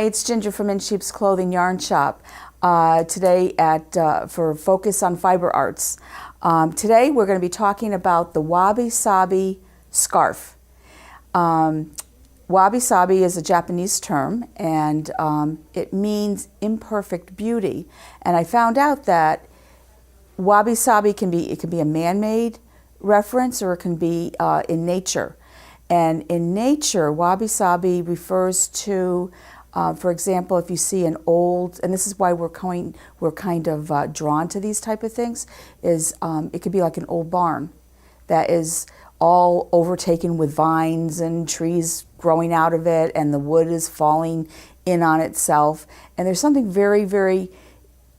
Hi, it's Ginger from In Sheep's Clothing Yarn Shop. Today for Focus on Fiber Arts. Today we're going to be talking about the Wabi-Sabi scarf. Wabi-Sabi is a Japanese term, and it means imperfect beauty. And I found out that Wabi-Sabi can be a man-made reference, or it can be in nature. And in nature, Wabi-Sabi refers to, for example, if you see an old, and this is why we're kind of drawn to these type of things, is it could be like an old barn that is all overtaken with vines and trees growing out of it, and the wood is falling in on itself. And there's something very, very,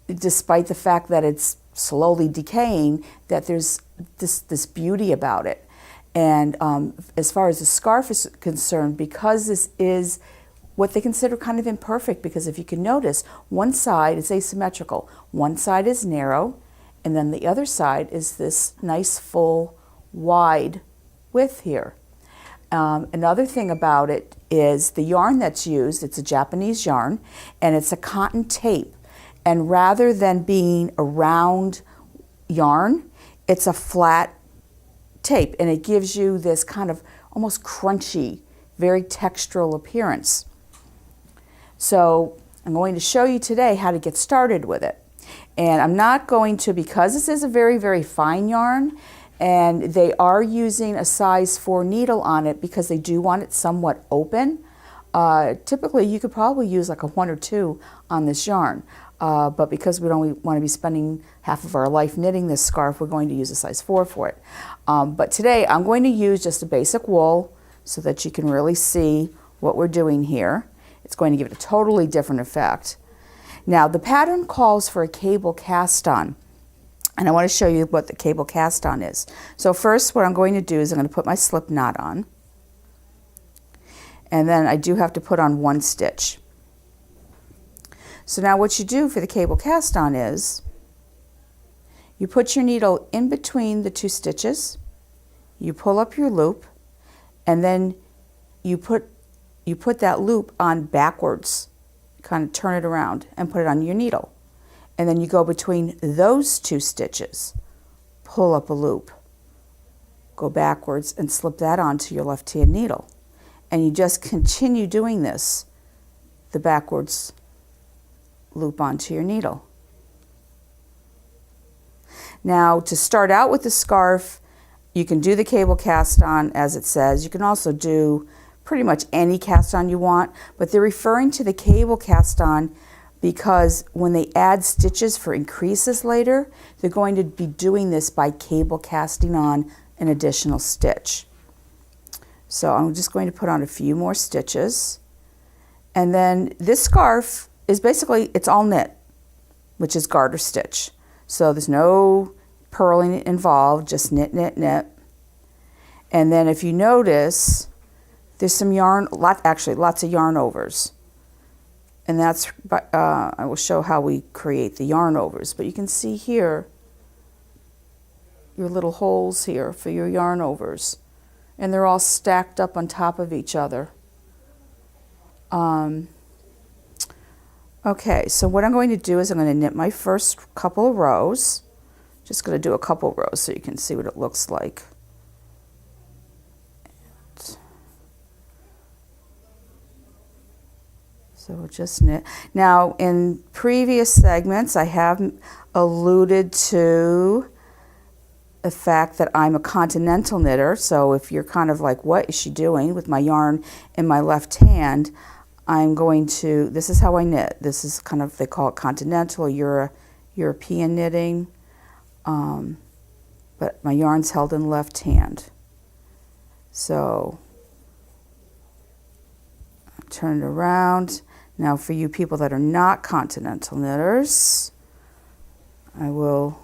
despite the fact that it's slowly decaying, that there's this beauty about it. And as far as the scarf is concerned, because this is what they consider kind of imperfect, because if you can notice, one side is asymmetrical. One side is narrow, and then the other side is this nice, full, wide width here. Another thing about it is the yarn that's used. It's a Japanese yarn, and it's a cotton tape. And rather than being a round yarn, it's a flat tape, and it gives you this kind of almost crunchy, very textural appearance. So I'm going to show you today how to get started with it. And I'm not going to, because this is a very, very fine yarn, and they are using a size 4 needle on it because they do want it somewhat open. Typically you could probably use like a 1 or 2 on this yarn. But because we don't want to be spending half of our life knitting this scarf, we're going to use a size 4 for it. But today I'm going to use just a basic wool so that you can really see what we're doing here. It's going to give it a totally different effect. Now the pattern calls for a cable cast on, and I want to show you what the cable cast on is. So first what I'm going to do is I'm going to put my slip knot on, and then I do have to put on 1 stitch. So now what you do for the cable cast on is you put your needle in between the 2 stitches, you pull up your loop, and then you put that loop on backwards, kind of turn it around and put it on your needle. And then you go between those 2 stitches, pull up a loop, go backwards and slip that onto your left-hand needle. And you just continue doing this, the backwards loop onto your needle. Now to start out with the scarf, you can do the cable cast on as it says. You can also do pretty much any cast on you want, but they're referring to the cable cast on because when they add stitches for increases later, they're going to be doing this by cable casting on an additional stitch. So I'm just going to put on a few more stitches, and then this scarf is basically, it's all knit, which is garter stitch. So there's no purling involved, just knit, knit, knit. And then if you notice, there's some yarn, lots of yarn overs. And that's, I will show how we create the yarn overs. But you can see here, your little holes here for your yarn overs. And they're all stacked up on top of each other. Okay, so what I'm going to do is I'm going to knit my first couple of rows. Just going to do a couple rows so you can see what it looks like. So we'll just knit. Now in previous segments I have alluded to the fact that I'm a continental knitter, so if you're kind of like, what is she doing with my yarn in my left hand, I'm going to, this is how I knit. This is kind of, they call it continental, European knitting, but my yarn's held in left hand. So turn it around. Now for you people that are not continental knitters, I will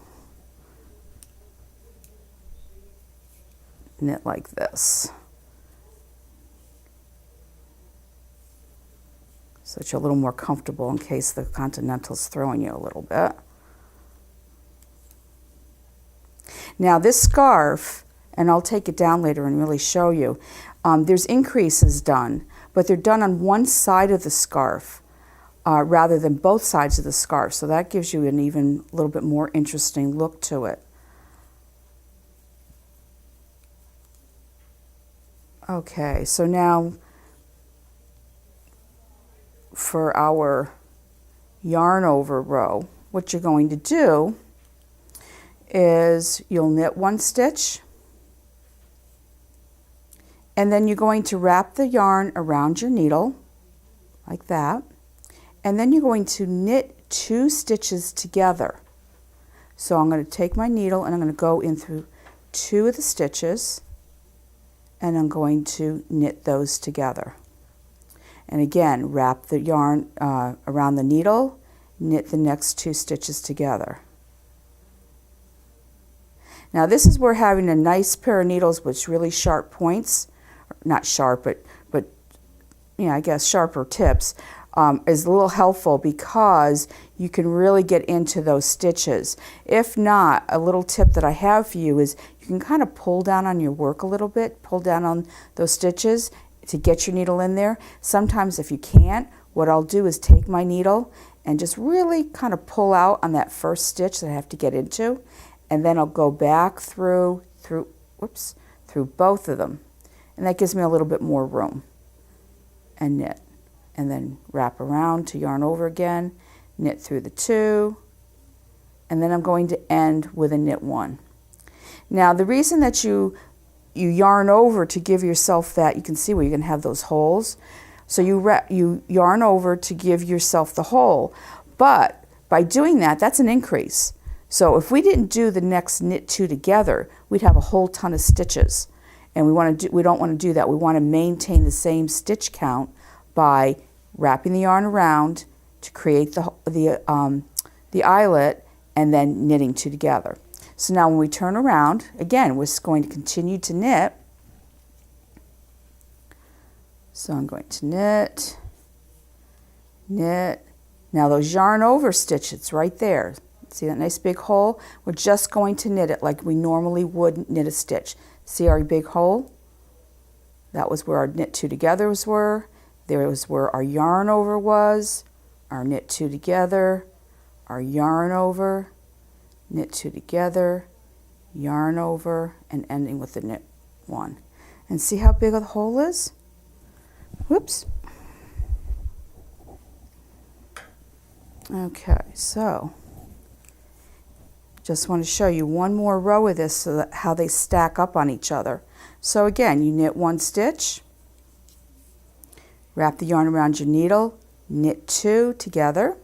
knit like this, so that you're a little more comfortable in case the continental's throwing you a little bit. Now this scarf, and I'll take it down later and really show you, there's increases done, but they're done on one side of the scarf. rather than both sides of the scarf. So that gives you an even little bit more interesting look to it. Okay, so now for our yarn over row, what you're going to do is you'll knit one stitch, and then you're going to wrap the yarn around your needle like that, and then you're going to knit 2 stitches together. So I'm going to take my needle and I'm going to go in through 2 of the stitches, and I'm going to knit those together. And again, wrap the yarn around the needle, knit the next 2 stitches together. Now this is where having a nice pair of needles with really sharp points, not sharp, but yeah, I guess sharper tips, is a little helpful, because you can really get into those stitches. If not, a little tip that I have for you is you can kind of pull down on your work a little bit, pull down on those stitches to get your needle in there. Sometimes if you can't, what I'll do is take my needle and just really kind of pull out on that first stitch that I have to get into, and then I'll go back through both of them. And that gives me a little bit more room. And knit. And then wrap around to yarn over again, knit through the 2, and then I'm going to end with a knit 1. Now the reason that you yarn over to give yourself that, you can see where you're going to have those holes. So you yarn over to give yourself the hole, but by doing that, that's an increase. So if we didn't do the next knit 2 together, we'd have a whole ton of stitches. And we don't want to do that. We want to maintain the same stitch count by wrapping the yarn around to create the eyelet, and then knitting 2 together. So now when we turn around, again, we're going to continue to knit. So I'm going to knit, knit. Now those yarn over stitches right there, see that nice big hole? We're just going to knit it like we normally would knit a stitch. See our big hole? That was where our knit 2 togethers were. There was where our yarn over was, our knit 2 together, our yarn over, knit 2 together, yarn over, and ending with the knit 1. And see how big the hole is? Whoops. Okay, so just want to show you one more row of this so that how they stack up on each other. So again, you knit 1 stitch, wrap the yarn around your needle, knit 2 together,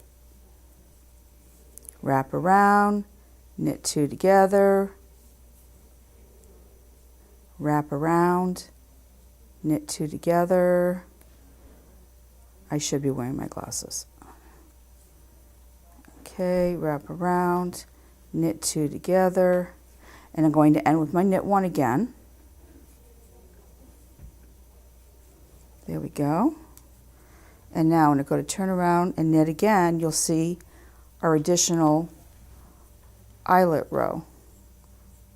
wrap around, knit 2 together, wrap around, knit 2 together. I should be wearing my glasses. Okay, wrap around, knit 2 together, and I'm going to end with my knit 1 again. There we go. And now when I go to turn around and knit again, you'll see our additional eyelet row.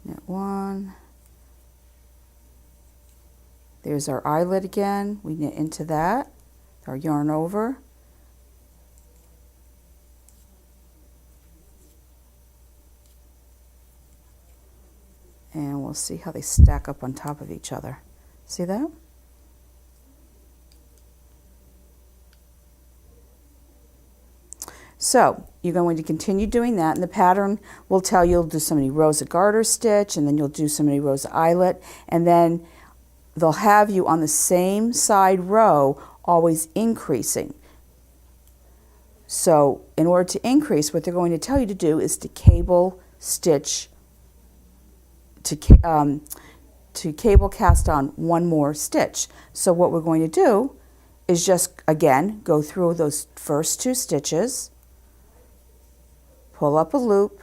Knit 1. There's our eyelet again. We knit into that, our yarn over. And we'll see how they stack up on top of each other. See that? So you're going to continue doing that, and the pattern will tell you you'll do so many rows of garter stitch, and then you'll do so many rows of eyelet, and then they'll have you on the same side row always increasing. So in order to increase, what they're going to tell you to do is to cable stitch, to cable cast on 1 more stitch. So what we're going to do is just, again, go through those first 2 stitches, pull up a loop,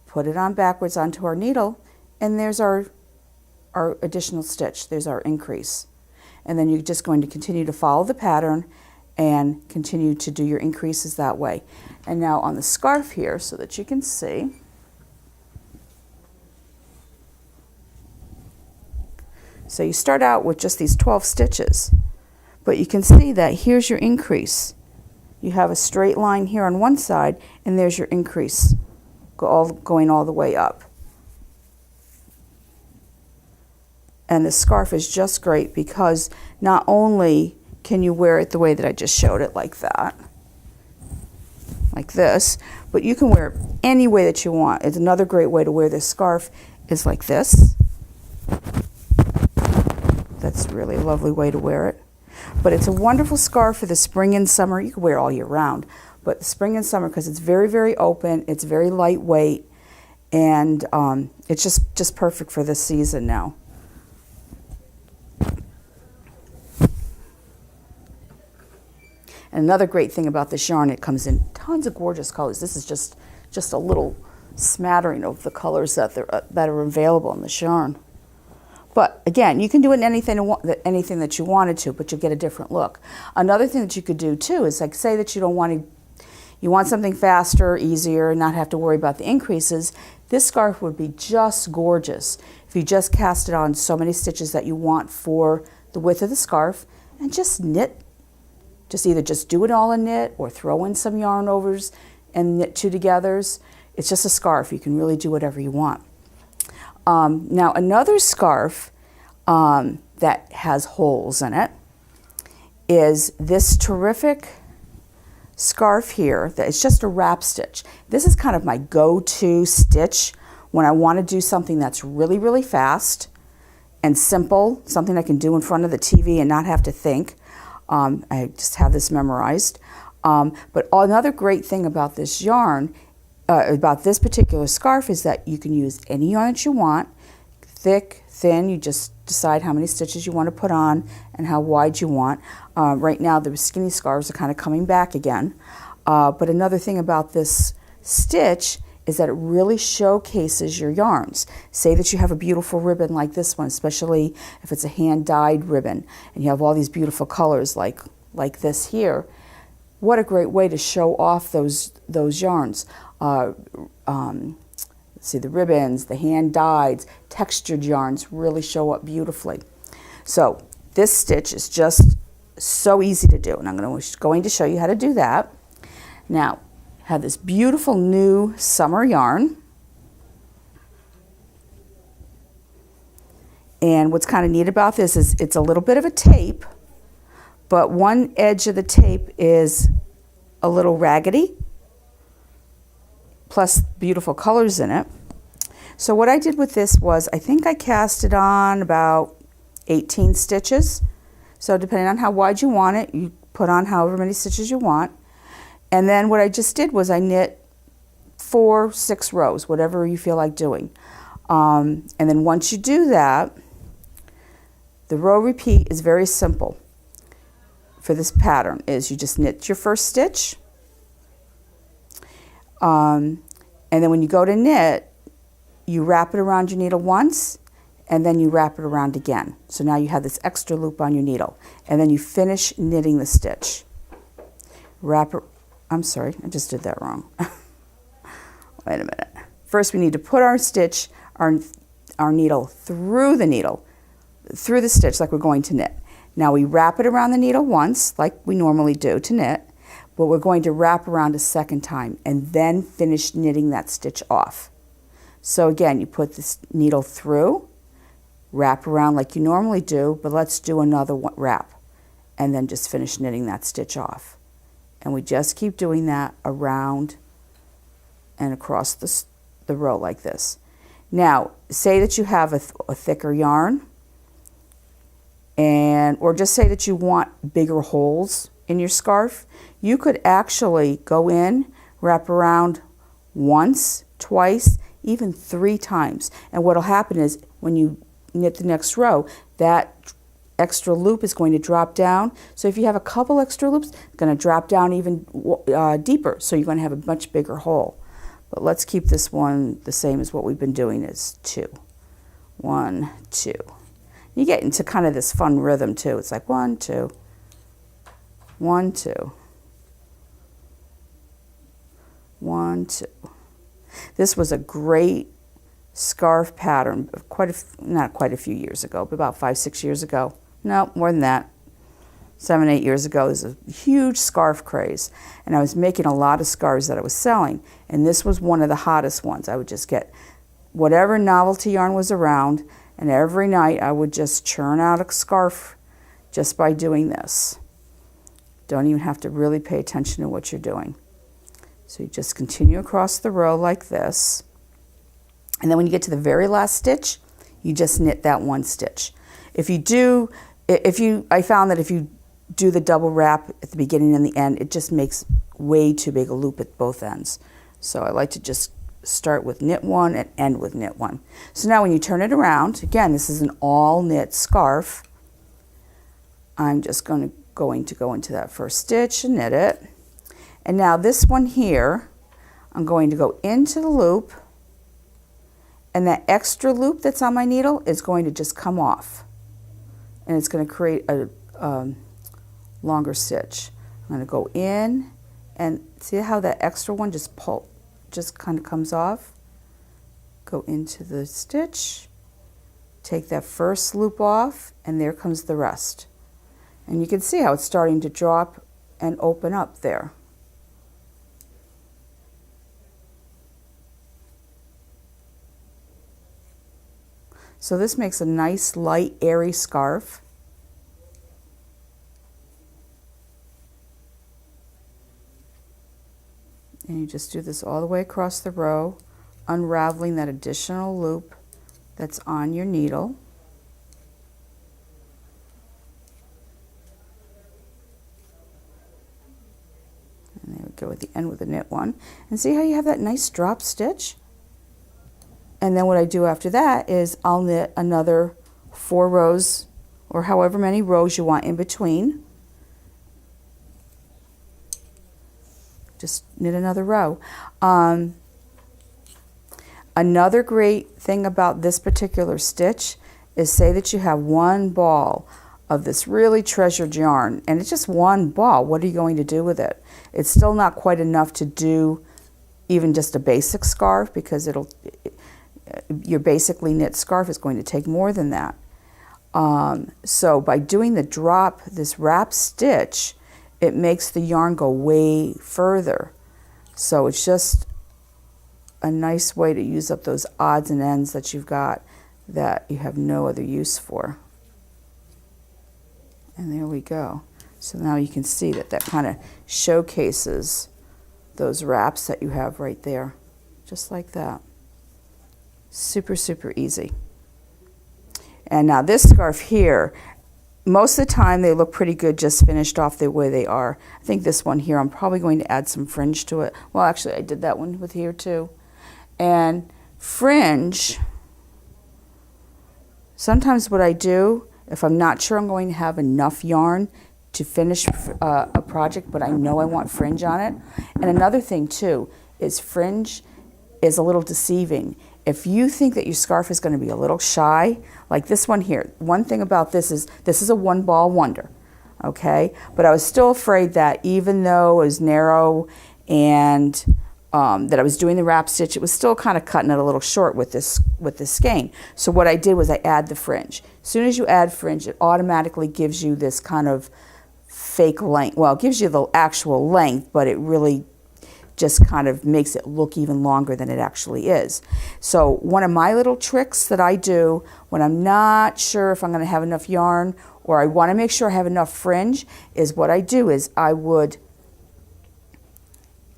put it on backwards onto our needle, and there's our additional stitch. There's our increase. And then you're just going to continue to follow the pattern and continue to do your increases that way. And now on the scarf here, so that you can see, so you start out with just these 12 stitches, but you can see that here's your increase. you have a straight line here on one side, and there's your increase going all the way up. And the scarf is just great because not only can you wear it the way that I just showed it, like that, like this, but you can wear it any way that you want. It's another great way to wear this scarf is like this. That's really a lovely way to wear it. But it's a wonderful scarf for the spring and summer. You can wear it all year round, but the spring and summer, because it's very, very open, it's very lightweight, and it's just perfect for this season now. And another great thing about this yarn, it comes in tons of gorgeous colors. This is just a little smattering of the colors that are available in this yarn. But again, you can do it in anything that you wanted to, but you'll get a different look. Another thing that you could do too is, like, say that you want something faster, easier, not have to worry about the increases. This scarf would be just gorgeous if you just cast it on so many stitches that you want for the width of the scarf, and just knit. Either do it all in knit or throw in some yarn overs and knit two togethers. It's just a scarf. You can really do whatever you want. Now another scarf that has holes in it is this terrific scarf here. That it's just a wrap stitch. This is kind of my go-to stitch when I want to do something that's really, really fast and simple, something I can do in front of the TV and not have to think. I just have this memorized. But another great thing about this yarn, about this particular scarf, is that you can use any yarn that you want, thick, thin. You just decide how many stitches you want to put on and how wide you want. Right now the skinny scarves are kind of coming back again. But another thing about this stitch is that it really showcases your yarns. Say that you have a beautiful ribbon like this one, especially if it's a hand-dyed ribbon, and you have all these beautiful colors like this here. What a great way to show off those yarns. See, the ribbons, the hand-dyed, textured yarns really show up beautifully. So this stitch is just so easy to do, and I'm going to show you how to do that. Now, have this beautiful new summer yarn. And what's kind of neat about this is it's a little bit of a tape, but one edge of the tape is a little raggedy, plus beautiful colors in it. So what I did with this was, I think I cast it on about 18 stitches. So depending on how wide you want it, you put on however many stitches you want. And then what I just did was I knit 4, 6 rows, whatever you feel like doing. And then once you do that, the row repeat is very simple for this pattern. Is you just knit your first stitch, and then when you go to knit, you wrap it around your needle once, and then you wrap it around again. So now you have this extra loop on your needle, and then you finish knitting the stitch. I'm sorry, I just did that wrong. Wait a minute. First we need to put our stitch, our needle through the stitch like we're going to knit. Now we wrap it around the needle once, like we normally do to knit, but we're going to wrap around a second time and then finish knitting that stitch off. So again, you put this needle through, wrap around like you normally do, but let's do another wrap, and then just finish knitting that stitch off. And we just keep doing that around and across the row like this. Now, say that you have a thicker yarn, or just say that you want bigger holes in your scarf. You could actually go in, wrap around once, twice, even 3 times. And what will happen is when you knit the next row, that extra loop is going to drop down. So if you have a couple extra loops, it's going to drop down even deeper. So you're going to have a much bigger hole. But let's keep this one the same as what we've been doing, is 2. 1, 2. You get into kind of this fun rhythm too. It's like 1, 2, 1, 2, 1, 2. This was a great scarf pattern not quite a few years ago, but about 5, 6 years ago. No, more than that. 7, 8 years ago, there's a huge scarf craze, and I was making a lot of scarves that I was selling, and this was one of the hottest ones. I would just get whatever novelty yarn was around, and every night I would just churn out a scarf just by doing this. Don't even have to really pay attention to what you're doing. So you just continue across the row like this, and then when you get to the very last stitch, you just knit that one stitch. I found that if you do the double wrap at the beginning and the end, it just makes way too big a loop at both ends. So I like to just start with knit one and end with knit one. So now when you turn it around, again, this is an all knit scarf. I'm just going to go into that first stitch and knit it. And now this one here, I'm going to go into the loop, and that extra loop that's on my needle is going to just come off. And it's going to create a longer stitch. I'm going to go in, and see how that extra one just kind of comes off? Go into the stitch, take that first loop off, and there comes the rest. And you can see how it's starting to drop and open up there. So this makes a nice, light, airy scarf. And you just do this all the way across the row, unraveling that additional loop that's on your needle. And there we go at the end with the knit one. And see how you have that nice drop stitch? And then what I do after that is I'll knit another 4 rows, or however many rows you want in between. Just knit another row. Another great thing about this particular stitch is, say that you have one ball of this really treasured yarn, and it's just one ball. What are you going to do with it? It's still not quite enough to do even just a basic scarf, because your basically knit scarf is going to take more than that. So by doing the drop, this wrap stitch, it makes the yarn go way further. So it's just a nice way to use up those odds and ends that you've got that you have no other use for. And there we go. So now you can see that kind of showcases those wraps that you have right there, just like that. Super, super easy. And now this scarf here, most of the time they look pretty good just finished off the way they are. I think this one here, I'm probably going to add some fringe to it. Well, actually I did that one with here too. And fringe, sometimes what I do, if I'm not sure I'm going to have enough yarn to finish a project, but I know I want fringe on it. And another thing too is fringe is a little deceiving. If you think that your scarf is going to be a little shy, like this one here, one thing about this is a one ball wonder, okay? But I was still afraid that even though it was narrow and that I was doing the wrap stitch, it was still kind of cutting it a little short with this skein. So what I did was I add the fringe. As soon as you add fringe, it automatically gives you this kind of fake length. Well, it gives you the actual length, but it really just kind of makes it look even longer than it actually is. So one of my little tricks that I do when I'm not sure if I'm going to have enough yarn, or I want to make sure I have enough fringe, is what I do is I would,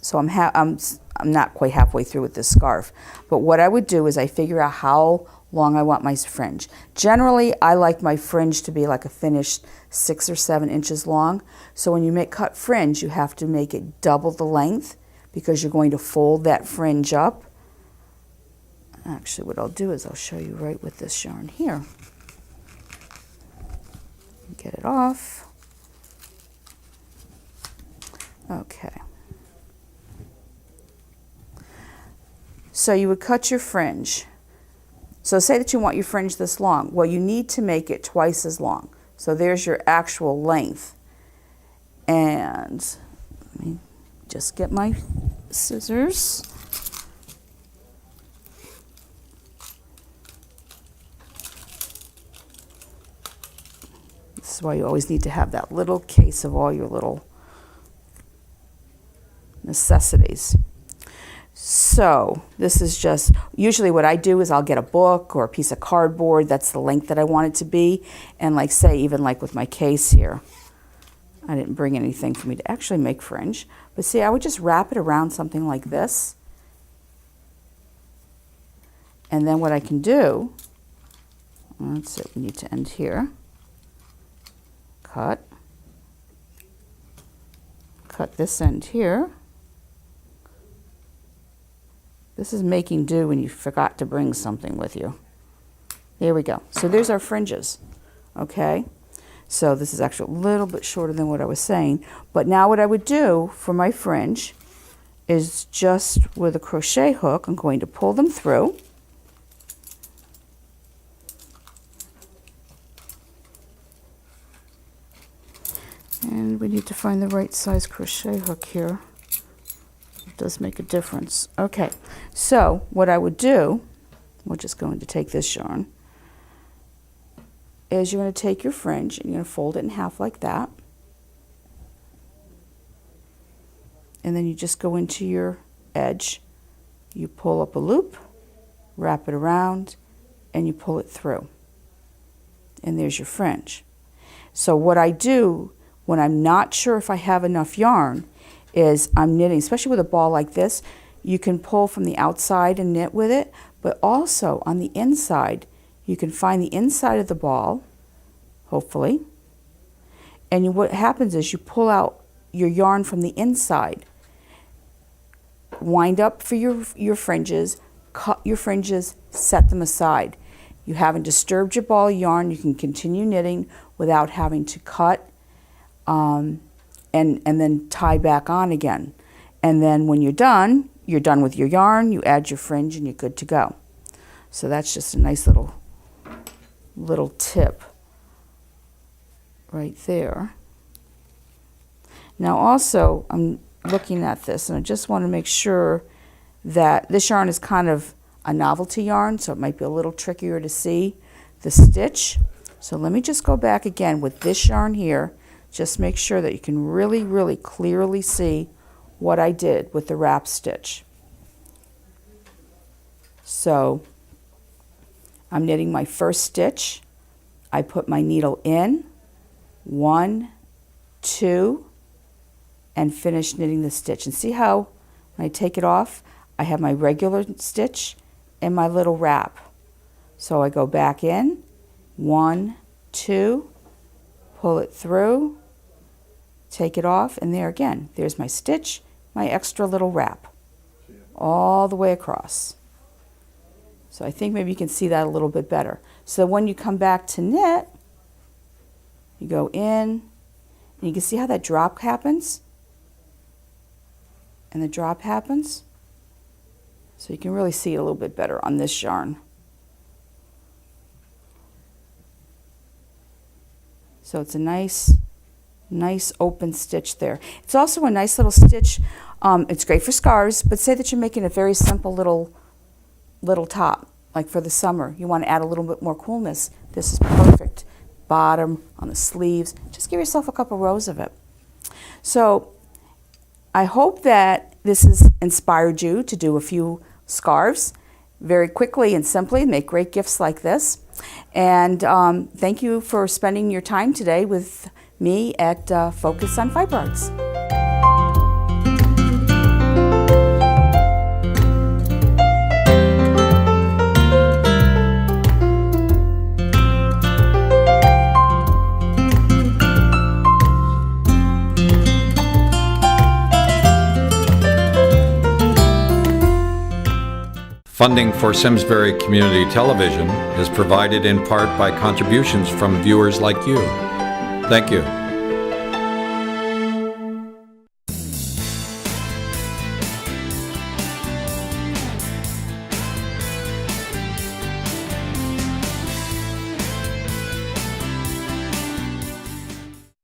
so I'm not quite halfway through with this scarf, but what I would do is I figure out how long I want my fringe. Generally, I like my fringe to be like a finished 6 or 7 inches long. So when you cut fringe, you have to make it double the length, because you're going to fold that fringe up. Actually, what I'll do is I'll show you right with this yarn here. Get it off. Okay. So you would cut your fringe. So say that you want your fringe this long. Well, you need to make it twice as long. So there's your actual length. And let me just get my scissors. is why you always need to have that little case of all your little necessities. So this is just, usually what I do is I'll get a book or a piece of cardboard that's the length that I want it to be, and like say, even like with my case here, I didn't bring anything for me to actually make fringe, but see, I would just wrap it around something like this, and then what I can do, that's it, we need to end here, cut this end here. This is making do when you forgot to bring something with you. There we go. So there's our fringes, okay? So this is actually a little bit shorter than what I was saying. But now what I would do for my fringe is just with a crochet hook, I'm going to pull them through. And we need to find the right size crochet hook here. Does make a difference. Okay, so what I would do, we're just going to take this yarn, is you're going to take your fringe and you're going to fold it in half like that, and then you just go into your edge, you pull up a loop, wrap it around, and you pull it through, and there's your fringe. So what I do when I'm not sure if I have enough yarn is I'm knitting, especially with a ball like this, you can pull from the outside and knit with it, but also on the inside, you can find the inside of the ball, hopefully, and what happens is you pull out your yarn from the inside, wind up for your fringes, cut your fringes, set them aside. You haven't disturbed your ball of yarn, you can continue knitting without having to cut, and then tie back on again. And then when you're done with your yarn, you add your fringe and you're good to go. So that's just a nice little tip right there. Now also, I'm looking at this and I just want to make sure that this yarn is kind of a novelty yarn, so it might be a little trickier to see the stitch. So let me just go back again with this yarn here. Just make sure that you can really, really clearly see what I did with the wrap stitch. So I'm knitting my first stitch. I put my needle in, 1, 2, and finish knitting the stitch. And see how when I take it off, I have my regular stitch and my little wrap. So I go back in, 1, 2, pull it through, take it off, and there again, there's my stitch, my extra little wrap, all the way across. So I think maybe you can see that a little bit better. So when you come back to knit, you go in, and you can see how that drop happens, and the drop happens. So you can really see it a little bit better on this yarn. So it's a nice open stitch there. It's also a nice little stitch. It's great for scarves, but say that you're making a very simple little top, like for the summer. You want to add a little bit more coolness. This is perfect. Bottom, on the sleeves. Just give yourself a couple rows of it. So I hope that this has inspired you to do a few scarves very quickly and simply, make great gifts like this. And thank you for spending your time today with me at Focus on Fiber Arts. Funding for Simsbury Community Television is provided in part by contributions from viewers like you. Thank you.